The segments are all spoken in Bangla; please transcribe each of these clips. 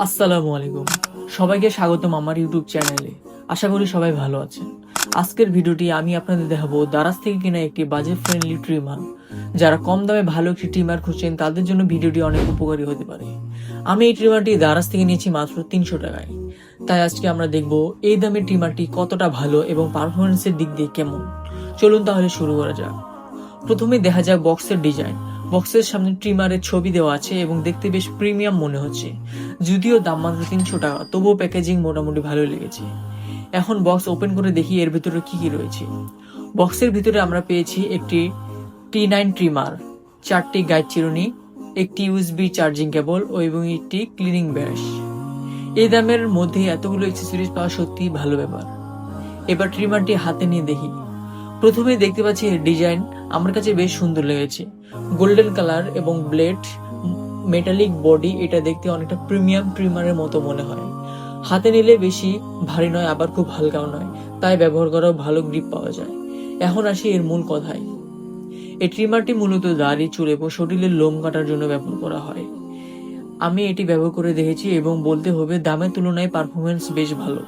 আসসালামু আলাইকুম, সবাইকে স্বাগতম আমার ইউটিউব চ্যানেলে। আশা করি সবাই ভালো আছেন। আজকের ভিডিওটি আমি আপনাদের দেখাবো দারাজ থেকে কিনা একটি বাজেট ফ্রেন্ডলি ট্রিমার। যারা কম দামে ভালো একটি ট্রিমার খুঁজছেন তাদের জন্য ভিডিওটি অনেক উপকারী হতে পারে। আমি এই ট্রিমারটি দারাজ থেকে নিয়েছি মাত্র 300 টাকায়। তাই আজকে আমরা দেখব এই দামের ট্রিমারটি কতটা ভালো এবং পারফরমেন্সের দিক দিয়ে কেমন। চলুন তাহলে শুরু করা যাক। প্রথমে দেখা যাক বক্সের ডিজাইন। বক্সের সামনে ট্রিমারের ছবি দেওয়া আছে এবং দেখতে বেশ প্রিমিয়াম মনে হচ্ছে। যদিও দাম মাত্র 300 টাকা, তবুও প্যাকেজিং মোটামুটি ভালো লেগেছে। এখন বক্স ওপেন করে দেখি এর ভিতরে কি কি রয়েছে। বক্সের ভিতরে আমরা পেয়েছি একটি T9 ট্রিমার, 4টি গাইড চিরুনি, একটি ইউএসবি চার্জিং কেবল ও এবং একটি ক্লিনিং ব্রাশ। এই দামের মধ্যে এতগুলো অ্যাক্সেসরিজ পাওয়া সত্যি ভালো ব্যাপার। এবার ট্রিমারটি হাতে নিয়ে দেখি। প্রথমে দেখতে পাচ্ছি এর ডিজাইন আমার কাছে বেশ সুন্দর লেগেছে। গোল্ডেন কালার এবং ব্লেড, মেটালিক বডি, এটা দেখতে অনেকটা প্রিমিয়াম ট্রিমারের মতো মনে হয়। হাতে নিলে বেশি ভারী নয়, আবার খুব হালকাও নয়, তাই ব্যবহার করাও ভালো গ্রিপ পাওয়া যায়। এখন আসি এর মূল কথায়। এই ট্রিমারটি মূলত দাড়ি, চুল এবং শরীরের লোম কাটার জন্য ব্যবহার করা হয়। আমি এটি ব্যবহার করে দেখেছি এবং বলতে হবে দামের তুলনায় পারফরমেন্স বেশ ভালো।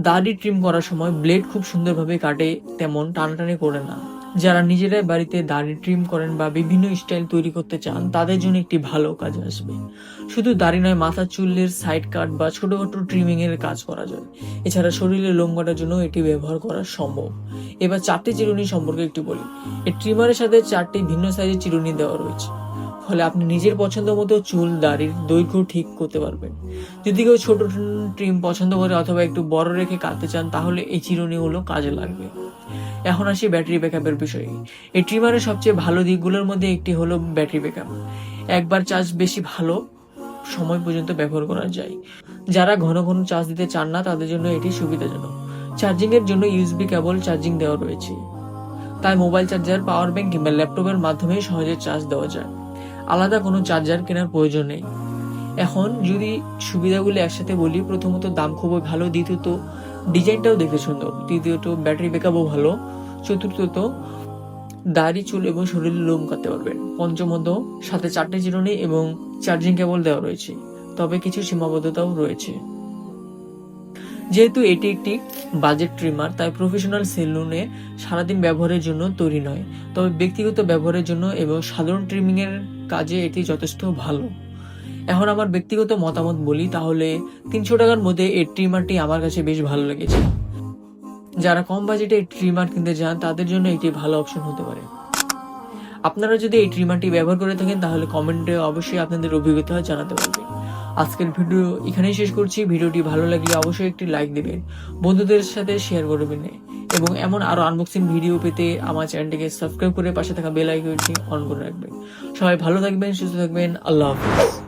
দাড়ি ট্রিম করার সময় ব্লেড খুব সুন্দরভাবে কাটে, তেমন টানাটানি করে না। যারা নিজেরাই বাড়িতে দাড়ি ট্রিম করেন বা বিভিন্ন স্টাইল তৈরি করতে চান তাদের জন্য একটি ভালো কাজে আসবে। শুধু দাড়ি নয়, মাথার চুলের সাইড কাট বা ছোটখাটো ট্রিমিং এর কাজ করা যায়। এছাড়া শরীরের লোম কাটার জন্য এটি ব্যবহার করা সম্ভব। এবার 4টি চিরুনি সম্পর্কে একটু বলি। এই ট্রিমারের সাথে 4টি ভিন্ন সাইজের চিরুনি দেওয়া রয়েছে, ফলে আপনি নিজের পছন্দ মতো চুল, দাড়ির দৈর্ঘ্য ঠিক করতে পারবেন। যদি কেউ ছোট ট্রিম পছন্দ করে অথবা একটু বড় রেখে কাটতে চান তাহলে এই চিরুনিগুলো কাজে লাগবে। এখন আসি ব্যাটারি ব্যাকআপের বিষয়ে। এই ট্রিমারের সবচেয়ে ভালো দিকগুলোর মধ্যে একটি হলো ব্যাটারি ব্যাকআপ। একবার চার্জ বেশি ভালো সময় পর্যন্ত ব্যবহার করা যায়। যারা ঘন ঘন চার্জ দিতে চান না তাদের জন্য এটি সুবিধাজনক। চার্জিং এর জন্য ইউএসবি কেবল চার্জিং দেওয়া রয়েছে, তাই মোবাইল চার্জার, পাওয়ার ব্যাংক কিংবা ল্যাপটপের মাধ্যমে সহজে চার্জ দেওয়া যায়। আলাদা কোনো চার্জার কেনার প্রয়োজন নেই। এখন যদি সুবিধাগুলো একসাথে বলি, প্রথমত দাম খুবই ভালো, দ্বিতীয়ত ডিজাইনটাও দেখতে সুন্দর, তৃতীয়ত ব্যাটারি ব্যাকআপও ভালো, চতুর্থত দাড়ি, চুল এবং শরীরে লোম কাটতে পারবেন, পঞ্চমত সাথে 4টি চিরুনি এবং চার্জিং কেবল দেওয়া রয়েছে। তবে কিছু সীমাবদ্ধতাও রয়েছে। যেহেতু এটি একটি বাজেট ট্রিমার, তাই প্রফেশনাল সেলুনে সারাদিন ব্যবহারের জন্য তৈরি নয়, তবে ব্যক্তিগত ব্যবহারের জন্য এবং সাধারণ ট্রিমিং এর কাজে এটি যথেষ্ট ভালো। এখন আমার ব্যক্তিগত মতামত বলি, তাহলে 300 টাকার মধ্যে এই ট্রিমারটি আমার কাছে বেশ ভালো লেগেছে। যারা কম বাজেটে এই ট্রিমার কিনতে চান তাদের জন্য একটি ভালো অপশন হতে পারে। আপনারা যদি এই ট্রিমারটি ব্যবহার করে থাকেন তাহলে কমেন্টে অবশ্যই আপনাদের অভিজ্ঞতা জানাতে পারবেন। আজকের ভিডিও এখানেই শেষ করছি। ভিডিওটি ভালো লাগলে অবশ্যই একটি লাইক দিবেন, বন্ধুদের সাথে শেয়ার করবেন এবং এমন আরো আনবক্সিং ভিডিও পেতে আমার চ্যানেলটিকে সাবস্ক্রাইব করে পাশে থাকা বেল আইকনটি অন করে রাখবেন। সবাই ভালো থাকবেন, সুস্থ থাকবেন। আল্লাহ হাফেজ।